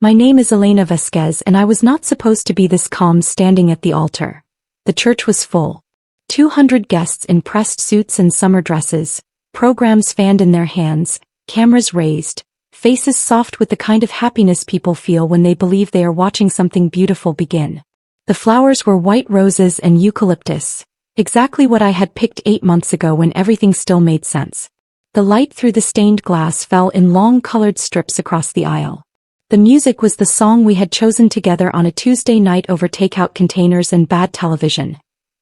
My name is Elena Vasquez and I was not supposed to be this calm standing at the altar. The church was full. 200 guests in pressed suits and summer dresses, programs fanned in their hands, cameras raised, faces soft with the kind of happiness people feel when they believe they are watching something beautiful begin. The flowers were white roses and eucalyptus, exactly what I had picked 8 months ago when everything still made sense. The light through the stained glass fell in long colored strips across the aisle. The music was the song we had chosen together on a Tuesday night over takeout containers and bad television.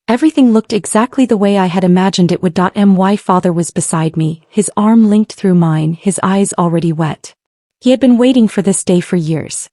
Everything looked exactly the way I had imagined it would. My father was beside me, his arm linked through mine, his eyes already wet. He had been waiting for this day for years.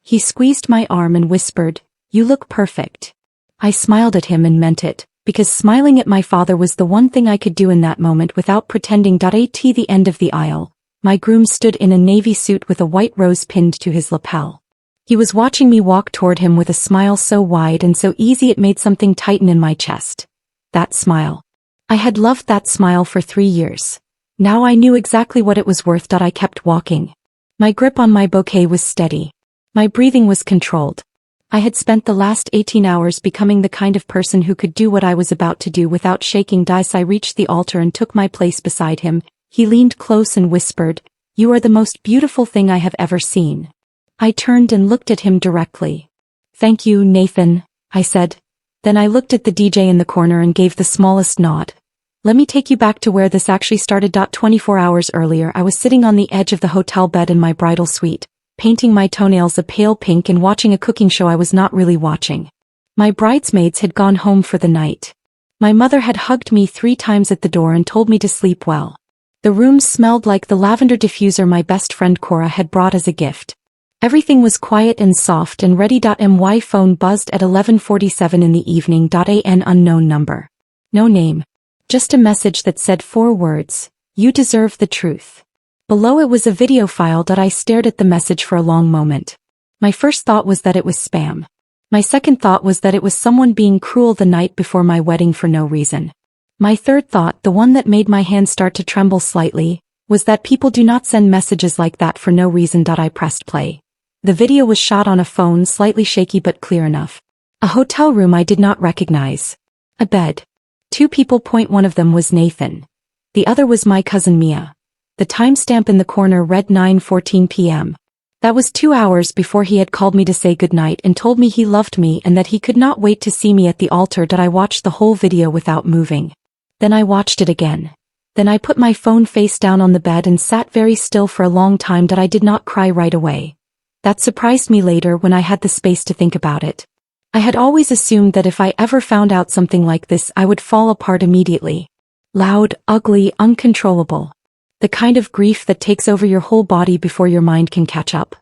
He squeezed my arm and whispered, "You look perfect." I smiled at him and meant it, because smiling at my father was the one thing I could do in that moment without pretending. At the end of the aisle, my groom stood in a navy suit with a white rose pinned to his lapel. He was watching me walk toward him with a smile so wide and so easy it made something tighten in my chest. That smile. I had loved that smile for 3 years. Now I knew exactly what it was worth. I kept walking. My grip on my bouquet was steady. My breathing was controlled. I had spent the last 18 hours becoming the kind of person who could do what I was about to do without shaking. I reached the altar and took my place beside him. He leaned close and whispered, "You are the most beautiful thing I have ever seen." I turned and looked at him directly. "Thank you, Nathan," I said. Then I looked at the DJ in the corner and gave the smallest nod. "Let me take you back to where this actually started. 24 hours earlier I was sitting on the edge of the hotel bed in my bridal suite, painting my toenails a pale pink and watching a cooking show I was not really watching. My bridesmaids had gone home for the night. My mother had hugged me 3 times at the door and told me to sleep well. The room smelled like the lavender diffuser my best friend Cora had brought as a gift. Everything was quiet and soft and ready. My phone buzzed at 11:47 in the evening. An unknown number. No name. Just a message that said 4 words, "You deserve the truth." Below it was a video file. I stared at the message for a long moment. My first thought was that it was spam. My second thought was that it was someone being cruel the night before my wedding for no reason. My third thought, the one that made my hand start to tremble slightly, was that people do not send messages like that for no reason. I pressed play. The video was shot on a phone, slightly shaky but clear enough. A hotel room I did not recognize. A bed. 2 people. One of them was Nathan. The other was my cousin Mia. The timestamp in the corner read 9:14 p.m. That was 2 hours before he had called me to say goodnight and told me he loved me and that he could not wait to see me at the altar. I watched the whole video without moving. Then I watched it again. Then I put my phone face down on the bed and sat very still for a long time. I did not cry right away. That surprised me later when I had the space to think about it. I had always assumed that if I ever found out something like this I would fall apart immediately. Loud, ugly, uncontrollable. The kind of grief that takes over your whole body before your mind can catch up.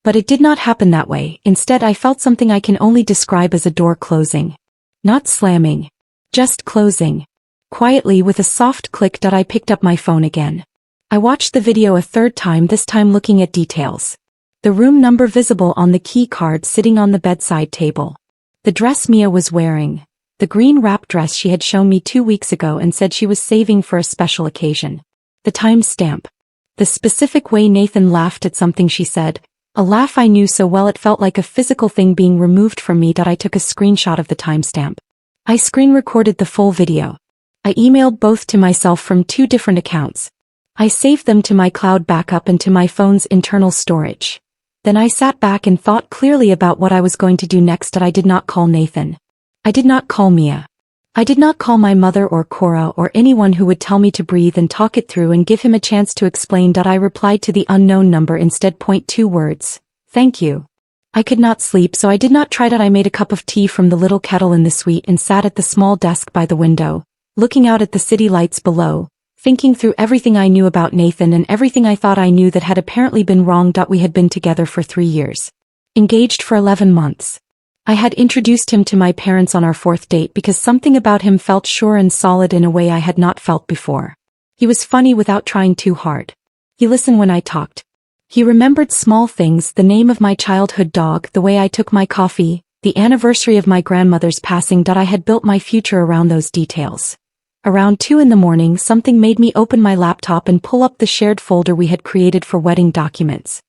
But it did not happen that way. Instead I felt something I can only describe as a door closing. Not slamming. Just closing. Quietly with a soft click. I picked up my phone again. I watched the video a 3rd time, this time looking at details. The room number visible on the key card sitting on the bedside table. The dress Mia was wearing. The green wrap dress she had shown me 2 weeks ago and said she was saving for a special occasion. The time stamp. The specific way Nathan laughed at something she said. A laugh I knew so well it felt like a physical thing being removed from me. I took a screenshot of the timestamp. I screen recorded the full video. I emailed both to myself from 2 different accounts. I saved them to my cloud backup and to my phone's internal storage. Then I sat back and thought clearly about what I was going to do next. I did not call Nathan. I did not call Mia. I did not call my mother or Cora or anyone who would tell me to breathe and talk it through and give him a chance to explain. I replied to the unknown number instead. 2 words. Thank you. I could not sleep so I did not try. I made a cup of tea from the little kettle in the suite and sat at the small desk by the window, looking out at the city lights below, thinking through everything I knew about Nathan and everything I thought I knew that had apparently been wrong. We had been together for 3 years. Engaged for 11 months. I had introduced him to my parents on our 4th date because something about him felt sure and solid in a way I had not felt before. He was funny without trying too hard. He listened when I talked. He remembered small things, the name of my childhood dog, the way I took my coffee, the anniversary of my grandmother's passing. I had built my future around those details. Around 2 in the morning something made me open my laptop and pull up the shared folder we had created for wedding documents.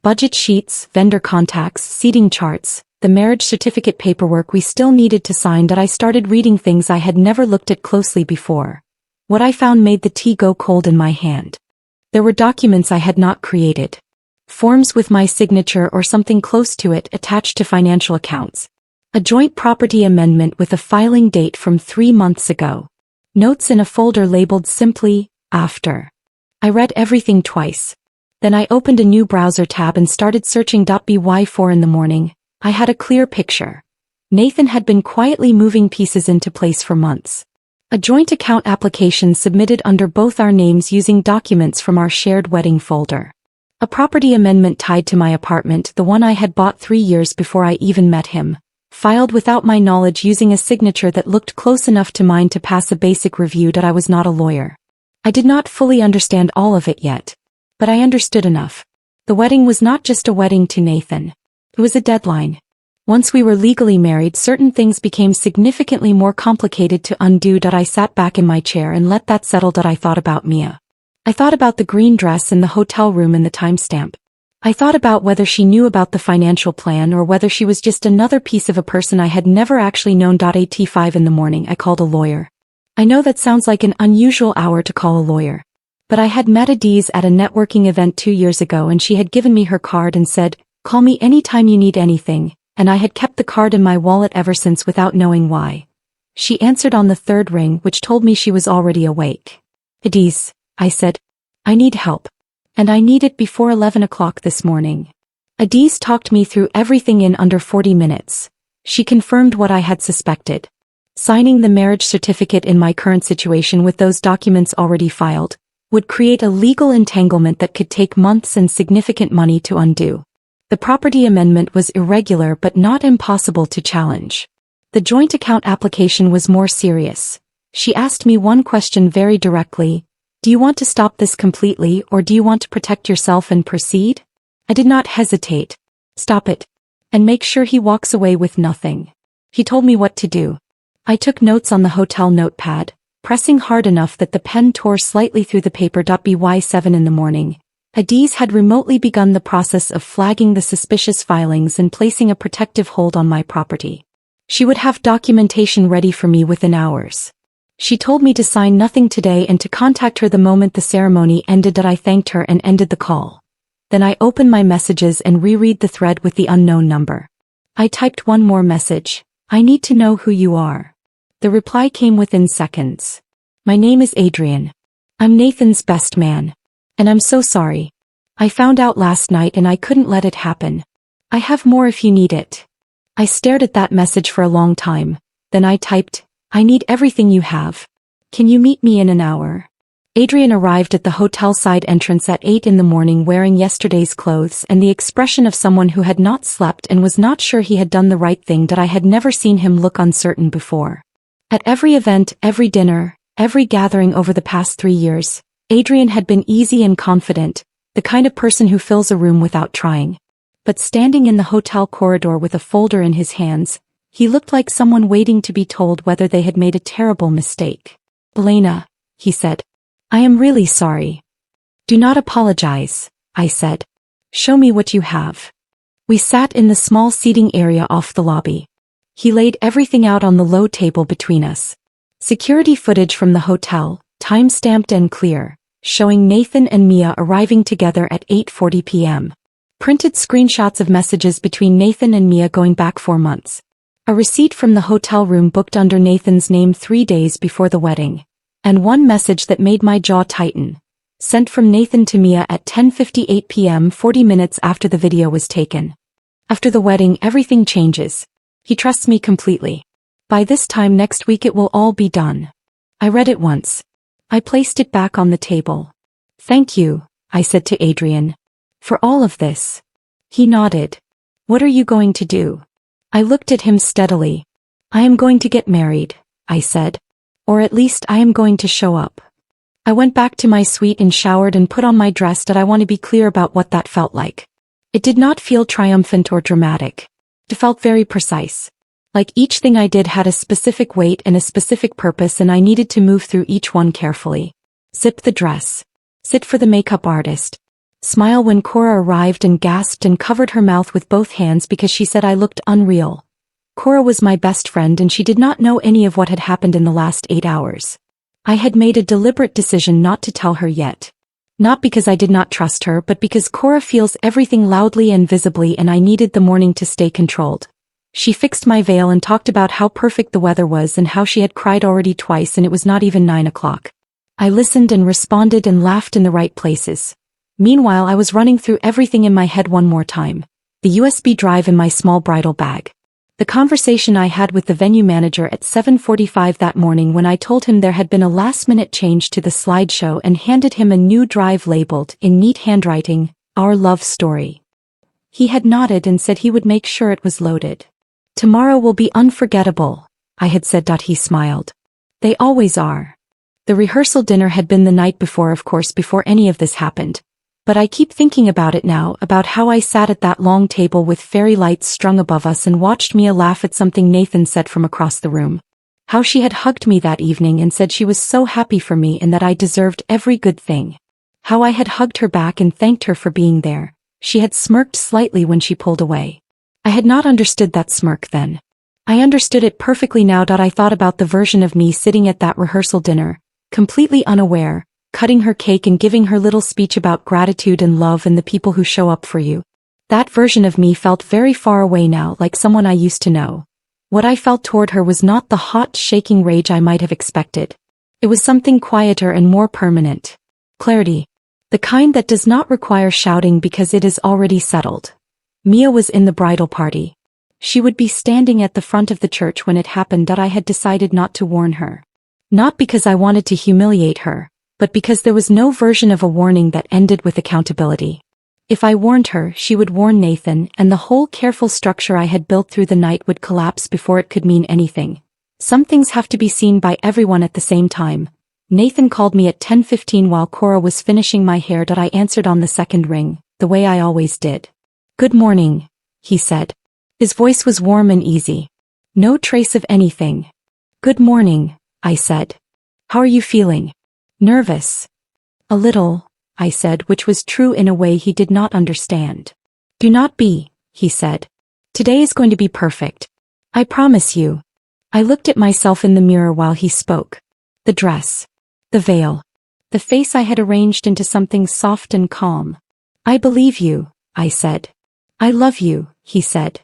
Budget sheets, vendor contacts, seating charts, the marriage certificate paperwork we still needed to sign that I started reading things I had never looked at closely before. What I found made the tea go cold in my hand. There were documents I had not created. Forms with my signature or something close to it attached to financial accounts. A joint property amendment with a filing date from 3 months ago. Notes in a folder labeled simply, after. I read everything twice. Then I opened a new browser tab and started searching. By 4 in the morning, I had a clear picture. Nathan had been quietly moving pieces into place for months. A joint account application submitted under both our names using documents from our shared wedding folder. A property amendment tied to my apartment, the one I had bought 3 years before I even met him. Filed without my knowledge using a signature that looked close enough to mine to pass a basic review. I was not a lawyer. I did not fully understand all of it yet. But I understood enough. The wedding was not just a wedding to Nathan. It was a deadline. Once we were legally married, certain things became significantly more complicated to undo. I sat back in my chair and let that settle. I thought about Mia. I thought about the green dress in the hotel room and the timestamp. I thought about whether she knew about the financial plan or whether she was just another piece of a person I had never actually known. At 5 in the morning, I called a lawyer. I know that sounds like an unusual hour to call a lawyer. But I had met Adiz at a networking event 2 years ago and she had given me her card and said, "Call me anytime you need anything," and I had kept the card in my wallet ever since without knowing why. She answered on the 3rd ring, which told me she was already awake. "Adiz," I said, "I need help. And I need it before 11 o'clock this morning." Adiz talked me through everything in under 40 minutes. She confirmed what I had suspected. Signing the marriage certificate in my current situation with those documents already filed would create a legal entanglement that could take months and significant money to undo. The property amendment was irregular but not impossible to challenge. The joint account application was more serious. She asked me one question very directly: "Do you want to stop this completely or do you want to protect yourself and proceed?" I did not hesitate. "Stop it. And make sure he walks away with nothing." He told me what to do. I took notes on the hotel notepad, pressing hard enough that the pen tore slightly through the paper. By 7 in the morning, Adiz had remotely begun the process of flagging the suspicious filings and placing a protective hold on my property. She would have documentation ready for me within hours. She told me to sign nothing today and to contact her the moment the ceremony ended. I thanked her and ended the call. Then I opened my messages and reread the thread with the unknown number. I typed one more message: "I need to know who you are." The reply came within seconds. "My name is Adrian. I'm Nathan's best man. And I'm so sorry. I found out last night and I couldn't let it happen. I have more if you need it." I stared at that message for a long time. Then I typed, "I need everything you have. Can you meet me in an hour?" Adrian arrived at the hotel side entrance at 8 in the morning wearing yesterday's clothes and the expression of someone who had not slept and was not sure he had done the right thing. I had never seen him look uncertain before. At every event, every dinner, every gathering over the past 3 years, Adrian had been easy and confident, the kind of person who fills a room without trying. But standing in the hotel corridor with a folder in his hands, he looked like someone waiting to be told whether they had made a terrible mistake. "Elena," he said, "I am really sorry." "Do not apologize," I said. "Show me what you have." We sat in the small seating area off the lobby. He laid everything out on the low table between us. Security footage from the hotel, time-stamped and clear, showing Nathan and Mia arriving together at 8:40 p.m. Printed screenshots of messages between Nathan and Mia going back 4 months. A receipt from the hotel room booked under Nathan's name 3 days before the wedding. And one message that made my jaw tighten. Sent from Nathan to Mia at 10:58 p.m. 40 minutes after the video was taken. "After the wedding, everything changes. He trusts me completely. By this time next week it will all be done." I read it once. I placed it back on the table. "Thank you," I said to Adrian, "for all of this." He nodded. "What are you going to do?" I looked at him steadily. "I am going to get married," I said. "Or at least I am going to show up." I went back to my suite and showered and put on my dress. I want to be clear about what that felt like. It did not feel triumphant or dramatic. It felt very precise. Like each thing I did had a specific weight and a specific purpose, and I needed to move through each one carefully. Zip the dress. Sit for the makeup artist. Smile when Cora arrived and gasped and covered her mouth with both hands because she said I looked unreal. Cora was my best friend and she did not know any of what had happened in the last 8 hours. I had made a deliberate decision not to tell her yet. Not because I did not trust her but because Cora feels everything loudly and visibly and I needed the morning to stay controlled. She fixed my veil and talked about how perfect the weather was and how she had cried already twice and it was not even 9 o'clock. I listened and responded and laughed in the right places. Meanwhile I was running through everything in my head one more time. The USB drive in my small bridal bag. The conversation I had with the venue manager at 7:45 that morning when I told him there had been a last-minute change to the slideshow and handed him a new drive labeled, in neat handwriting, Our Love Story. He had nodded and said he would make sure it was loaded. Tomorrow will be unforgettable, I had said. He smiled. They always are. The rehearsal dinner had been the night before, of course, before any of this happened. But I keep thinking about it now, about how I sat at that long table with fairy lights strung above us and watched Mia laugh at something Nathan said from across the room. How she had hugged me that evening and said she was so happy for me and that I deserved every good thing. How I had hugged her back and thanked her for being there. She had smirked slightly when she pulled away. I had not understood that smirk then. I understood it perfectly now. I thought about the version of me sitting at that rehearsal dinner, completely unaware, cutting her cake and giving her little speech about gratitude and love and the people who show up for you. That version of me felt very far away now, like someone I used to know. What I felt toward her was not the hot, shaking rage I might have expected. It was something quieter and more permanent. Clarity. The kind that does not require shouting because it is already settled. Mia was in the bridal party. She would be standing at the front of the church when it happened. I had decided not to warn her. Not because I wanted to humiliate her, but because there was no version of a warning that ended with accountability. If I warned her, she would warn Nathan, and the whole careful structure I had built through the night would collapse before it could mean anything. Some things have to be seen by everyone at the same time. Nathan called me at 10:15 while Cora was finishing my hair. I answered on the second ring, the way I always did. Good morning, he said. His voice was warm and easy. No trace of anything. Good morning, I said. How are you feeling? Nervous. A little, I said, which was true in a way he did not understand. Do not be, he said. Today is going to be perfect. I promise you. I looked at myself in the mirror while he spoke. The dress. The veil. The face I had arranged into something soft and calm. I believe you, I said. I love you, he said.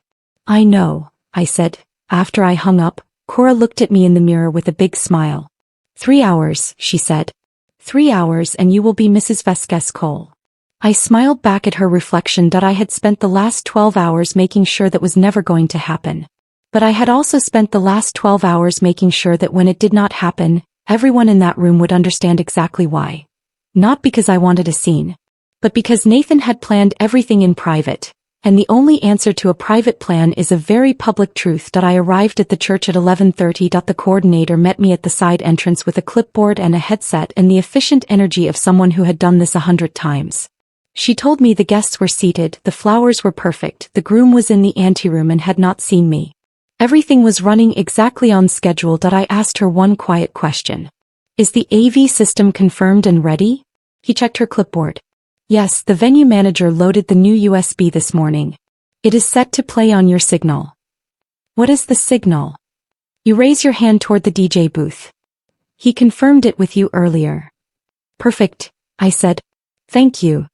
I know, I said. After I hung up, Cora looked at me in the mirror with a big smile. 3 hours, she said. 3 hours and you will be Mrs. Vasquez Cole. I smiled back at her reflection. I had spent the last 12 hours making sure that was never going to happen. But I had also spent the last 12 hours making sure that when it did not happen, everyone in that room would understand exactly why. Not because I wanted a scene, but because Nathan had planned everything in private. And the only answer to a private plan is a very public truth. I arrived at the church at 11:30. The coordinator met me at the side entrance with a clipboard and a headset and the efficient energy of someone who had done this 100 times. She told me the guests were seated, the flowers were perfect, the groom was in the anteroom and had not seen me. Everything was running exactly on schedule. I asked her one quiet question. Is the AV system confirmed and ready? He checked her clipboard. Yes, the venue manager loaded the new USB this morning. It is set to play on your signal. What is the signal? You raise your hand toward the DJ booth. He confirmed it with you earlier. Perfect, I said. Thank you.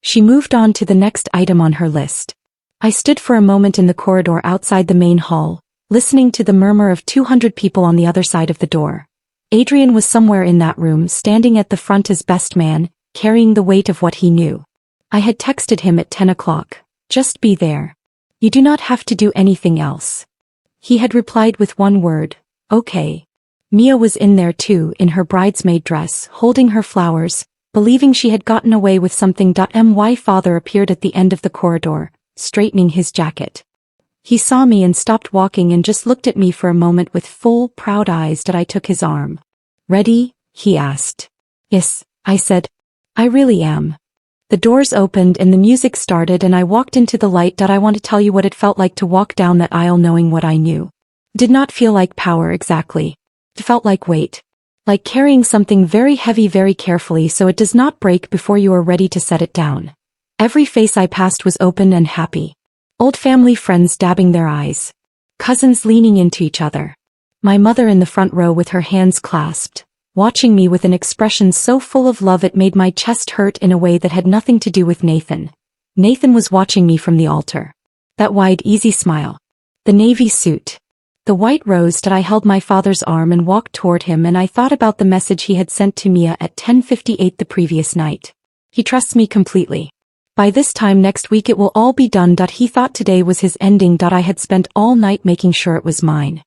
She moved on to the next item on her list. I stood for a moment in the corridor outside the main hall, listening to the murmur of 200 people on the other side of the door. Adrian was somewhere in that room, standing at the front as best man, carrying the weight of what he knew. I had texted him at 10 o'clock. Just be there. You do not have to do anything else. He had replied with one word, okay. Mia was in there too, in her bridesmaid dress, holding her flowers, believing she had gotten away with something. My father appeared at the end of the corridor, straightening his jacket. He saw me and stopped walking and just looked at me for a moment with full, proud eyes. I took his arm. Ready? He asked. Yes, I said. I really am. The doors opened and the music started and I walked into the light. I want to tell you what it felt like to walk down that aisle knowing what I knew. Did not feel like power exactly. It felt like weight. Like carrying something very heavy very carefully so it does not break before you are ready to set it down. Every face I passed was open and happy. Old family friends dabbing their eyes. Cousins leaning into each other. My mother in the front row with her hands clasped, watching me with an expression so full of love it made my chest hurt in a way that had nothing to do with Nathan. Nathan was watching me from the altar. That wide, easy smile. The navy suit. The white rose that I held my father's arm and walked toward him, and I thought about the message he had sent to Mia at 10:58 the previous night. He trusts me completely. By this time next week it will all be done. He thought today was his ending. I had spent all night making sure it was mine.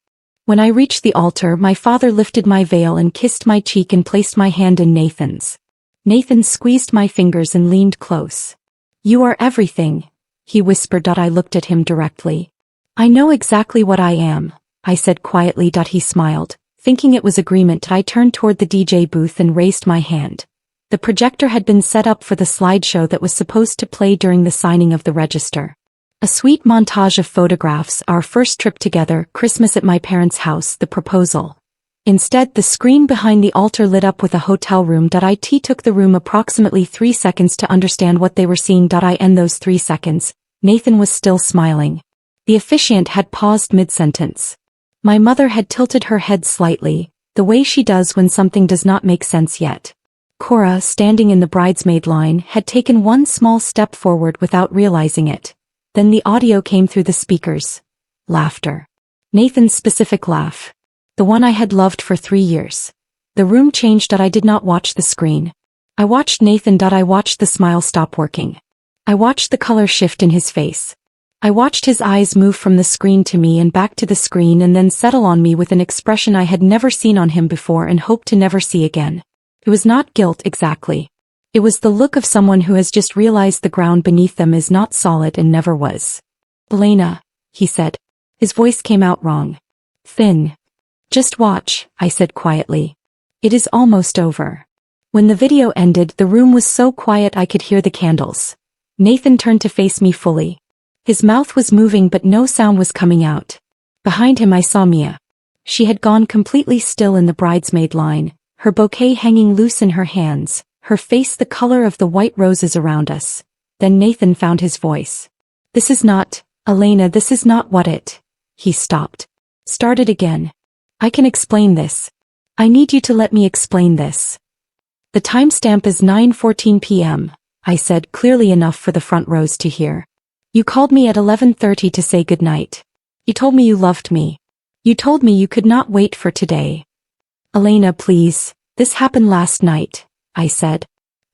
When I reached the altar, my father lifted my veil and kissed my cheek and placed my hand in Nathan's. Nathan squeezed my fingers and leaned close. "You are everything," he whispered. I looked at him directly. "I know exactly what I am," I said quietly. He smiled. Thinking it was agreement, I turned toward the DJ booth and raised my hand. The projector had been set up for the slideshow that was supposed to play during the signing of the register. A sweet montage of photographs, our first trip together, Christmas at my parents' house, the proposal. Instead, the screen behind the altar lit up with a hotel room. It took the room approximately 3 seconds to understand what they were seeing. I end those 3 seconds. Nathan was still smiling. The officiant had paused mid-sentence. My mother had tilted her head slightly, the way she does when something does not make sense yet. Cora, standing in the bridesmaid line, had taken one small step forward without realizing it. Then the audio came through the speakers. Laughter. Nathan's specific laugh. The one I had loved for 3 years. The room changed. I did not watch the screen. I watched Nathan. I watched the smile stop working. I watched the color shift in his face. I watched his eyes move from the screen to me and back to the screen and then settle on me with an expression I had never seen on him before and hoped to never see again. It was not guilt exactly. It was the look of someone who has just realized the ground beneath them is not solid and never was. "Elena," he said. His voice came out wrong. Thin. "Just watch," I said quietly. "It is almost over." When the video ended, the room was so quiet I could hear the candles. Nathan turned to face me fully. His mouth was moving but no sound was coming out. Behind him I saw Mia. She had gone completely still in the bridesmaid line, her bouquet hanging loose in her hands, her face the color of the white roses around us. Then Nathan found his voice. "This is not, Elena, this is not what it..." He stopped. Started again. "I can explain this. I need you to let me explain this." "The timestamp is 9:14 p.m., I said clearly enough for the front rows to hear. "You called me at 11:30 to say goodnight. You told me you loved me. You told me you could not wait for today." "Elena, please, this happened last night," I said.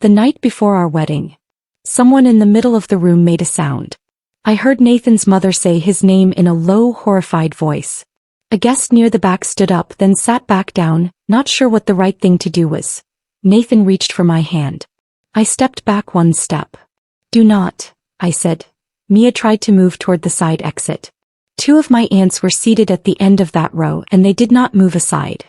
"The night before our wedding." Someone in the middle of the room made a sound. I heard Nathan's mother say his name in a low, horrified voice. A guest near the back stood up then sat back down, not sure what the right thing to do was. Nathan reached for my hand. I stepped back 1 step. "Do not," I said. Mia tried to move toward the side exit. 2 of my aunts were seated at the end of that row and they did not move aside.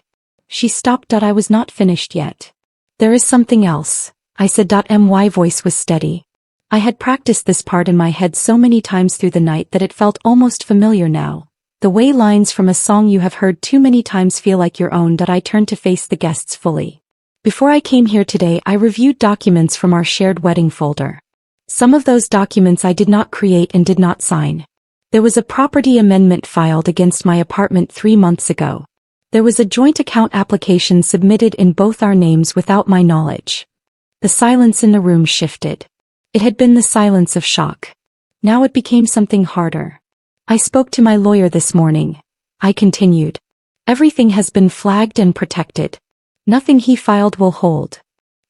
She stopped. I was not finished yet. "There is something else," I said. My voice was steady. I had practiced this part in my head so many times through the night that it felt almost familiar now. The way lines from a song you have heard too many times feel like your own. I turned to face the guests fully. "Before I came here today, I reviewed documents from our shared wedding folder. Some of those documents I did not create and did not sign. There was a property amendment filed against my apartment 3 months ago. There was a joint account application submitted in both our names without my knowledge." The silence in the room shifted. It had been the silence of shock. Now it became something harder. "I spoke to my lawyer this morning," I continued. "Everything has been flagged and protected. Nothing he filed will hold."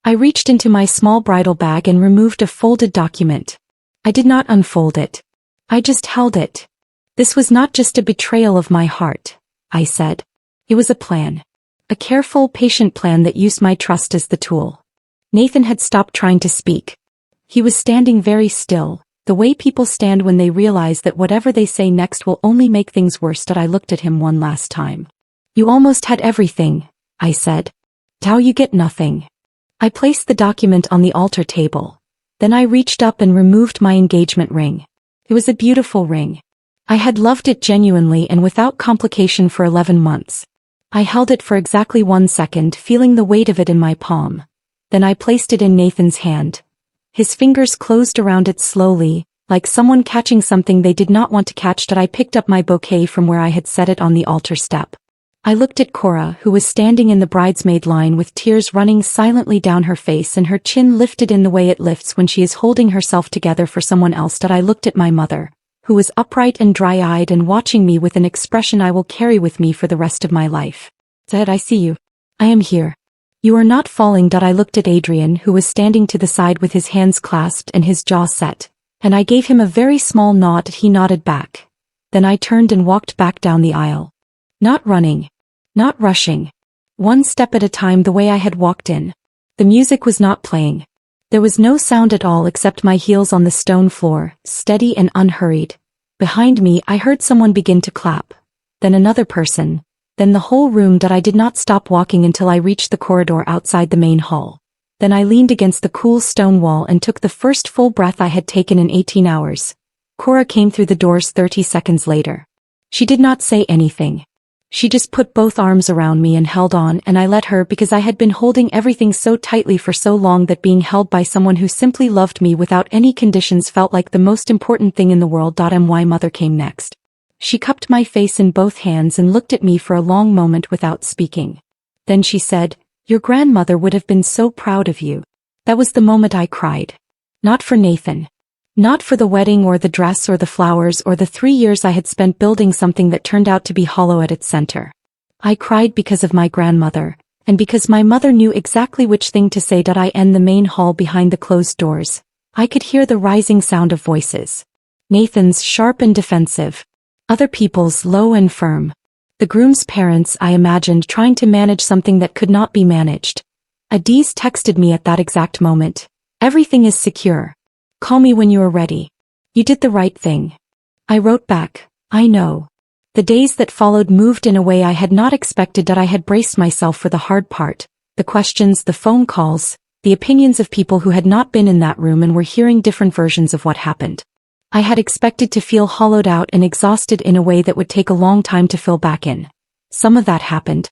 I reached into my small bridal bag and removed a folded document. I did not unfold it. I just held it. "This was not just a betrayal of my heart," I said. "It was a plan. A careful, patient plan that used my trust as the tool." Nathan had stopped trying to speak. He was standing very still, the way people stand when they realize that whatever they say next will only make things worse. I looked at him one last time. "You almost had everything," I said. "Now you get nothing." I placed the document on the altar table. Then I reached up and removed my engagement ring. It was a beautiful ring. I had loved it genuinely and without complication for 11 months. I held it for exactly 1 second, feeling the weight of it in my palm. Then I placed it in Nathan's hand. His fingers closed around it slowly, like someone catching something they did not want to catch. I picked up my bouquet from where I had set it on the altar step. I looked at Cora, who was standing in the bridesmaid line with tears running silently down her face and her chin lifted in the way it lifts when she is holding herself together for someone else. I looked at my mother, who was upright and dry-eyed and watching me with an expression I will carry with me for the rest of my life. Dad, I see you. I am here. You are not falling. I looked at Adrian, who was standing to the side with his hands clasped and his jaw set, and I gave him a very small nod. He nodded back. Then I turned and walked back down the aisle. Not running. Not rushing. One step at a time, the way I had walked in. The music was not playing. There was no sound at all except my heels on the stone floor, steady and unhurried. Behind me, I heard someone begin to clap. Then another person. Then the whole room. I did not stop walking until I reached the corridor outside the main hall. Then I leaned against the cool stone wall and took the first full breath I had taken in 18 hours. Cora came through the doors 30 seconds later. She did not say anything. She just put both arms around me and held on, and I let her because I had been holding everything so tightly for so long that being held by someone who simply loved me without any conditions felt like the most important thing in the world. My mother came next. She cupped my face in both hands and looked at me for a long moment without speaking. Then she said, "Your grandmother would have been so proud of you." That was the moment I cried. Not for Nathan. Not for the wedding or the dress or the flowers or the 3 years I had spent building something that turned out to be hollow at its center. I cried because of my grandmother, and because my mother knew exactly which thing to say. I in the main hall behind the closed doors, I could hear the rising sound of voices. Nathan's sharp and defensive. Other people's low and firm. The groom's parents, I imagined, trying to manage something that could not be managed. Adiz texted me at that exact moment. "Everything is secure. Call me when you are ready. You did the right thing." I wrote back, "I know." The days that followed moved in a way I had not expected. I had braced myself for the hard part, the questions, the phone calls, the opinions of people who had not been in that room and were hearing different versions of what happened. I had expected to feel hollowed out and exhausted in a way that would take a long time to fill back in. Some of that happened,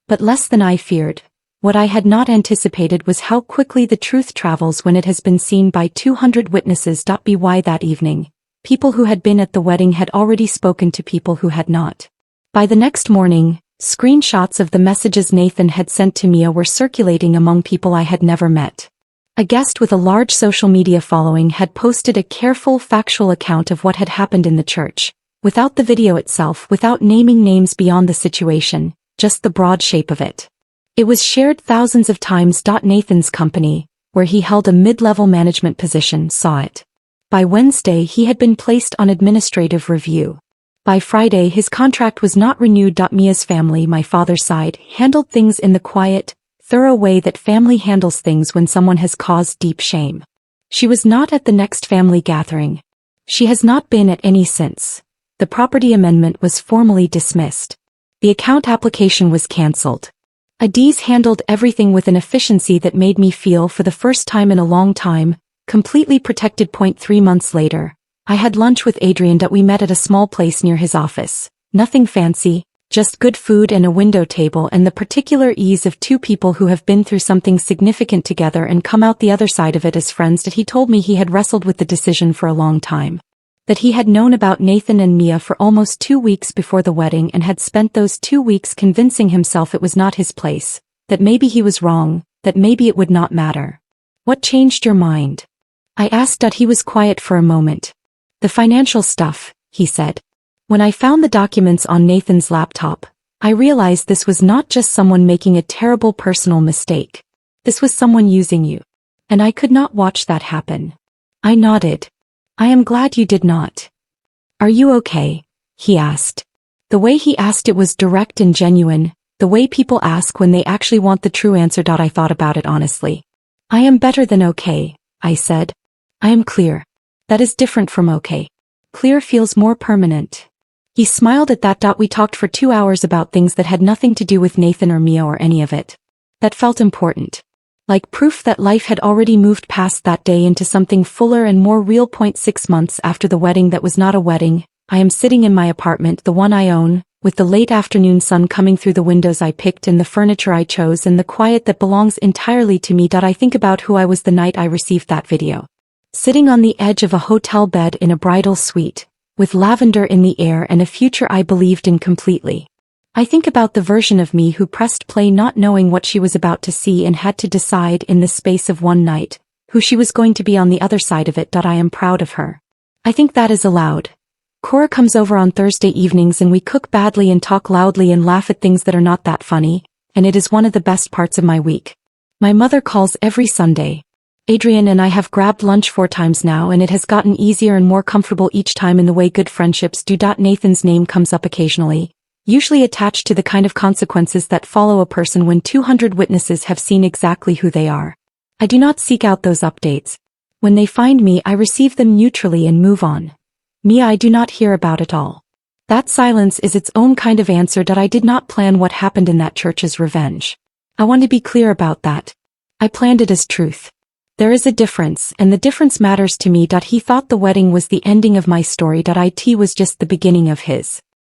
but less than I feared. What I had not anticipated was how quickly the truth travels when it has been seen by 200 witnesses. By that evening, people who had been at the wedding had already spoken to people who had not. By the next morning, screenshots of the messages Nathan had sent to Mia were circulating among people I had never met. A guest with a large social media following had posted a careful, factual account of what had happened in the church, without the video itself, without naming names beyond the situation, just the broad shape of it. It was shared thousands of times. Nathan's company, where he held a mid-level management position, saw it. By Wednesday he had been placed on administrative review. By Friday his contract was not renewed. Mia's family, my father's side, handled things in the quiet, thorough way that family handles things when someone has caused deep shame. She was not at the next family gathering. She has not been at any since. The property amendment was formally dismissed. The account application was cancelled. Adiz handled everything with an efficiency that made me feel, for the first time in a long time, completely protected. 3 months later, I had lunch with Adrian. We met at a small place near his office. Nothing fancy, just good food and a window table and the particular ease of two people who have been through something significant together and come out the other side of it as friends. He told me he had wrestled with the decision for a long time. That he had known about Nathan and Mia for almost 2 weeks before the wedding and had spent those 2 weeks convincing himself it was not his place, that maybe he was wrong, that maybe it would not matter. "What changed your mind?" I asked. He was quiet for a moment. "The financial stuff," he said. "When I found the documents on Nathan's laptop, I realized this was not just someone making a terrible personal mistake. This was someone using you. And I could not watch that happen." I nodded. "I am glad you did not." "Are you okay?" he asked. The way he asked it was direct and genuine, the way people ask when they actually want the true answer. I thought about it honestly. "I am better than okay," I said. "I am clear." That is different from okay. Clear feels more permanent. He smiled at that. We talked for 2 hours about things that had nothing to do with Nathan or Mia or any of it. That felt important. Like proof that life had already moved past that day into something fuller and more real. 6 months after the wedding that was not a wedding, I am sitting in my apartment, the one I own, with the late afternoon sun coming through the windows I picked and the furniture I chose and the quiet that belongs entirely to me. I think about who I was the night I received that video. Sitting on the edge of a hotel bed in a bridal suite, with lavender in the air and a future I believed in completely. I think about the version of me who pressed play not knowing what she was about to see and had to decide in the space of one night, who she was going to be on the other side of it. I am proud of her. I think that is allowed. Cora comes over on Thursday evenings and we cook badly and talk loudly and laugh at things that are not that funny, and it is one of the best parts of my week. My mother calls every Sunday. Adrian and I have grabbed lunch 4 times now and it has gotten easier and more comfortable each time in the way good friendships do. Nathan's name comes up occasionally, usually attached to the kind of consequences that follow a person when 200 witnesses have seen exactly who they are. I do not seek out those updates. When they find me, I receive them neutrally and move on. Me, I do not hear about it all. That silence is its own kind of answer. I did not plan what happened in that church as revenge. I want to be clear about that. I planned it as truth. There is a difference, and the difference matters to me. He thought the wedding was the ending of my story. It was just the beginning of his.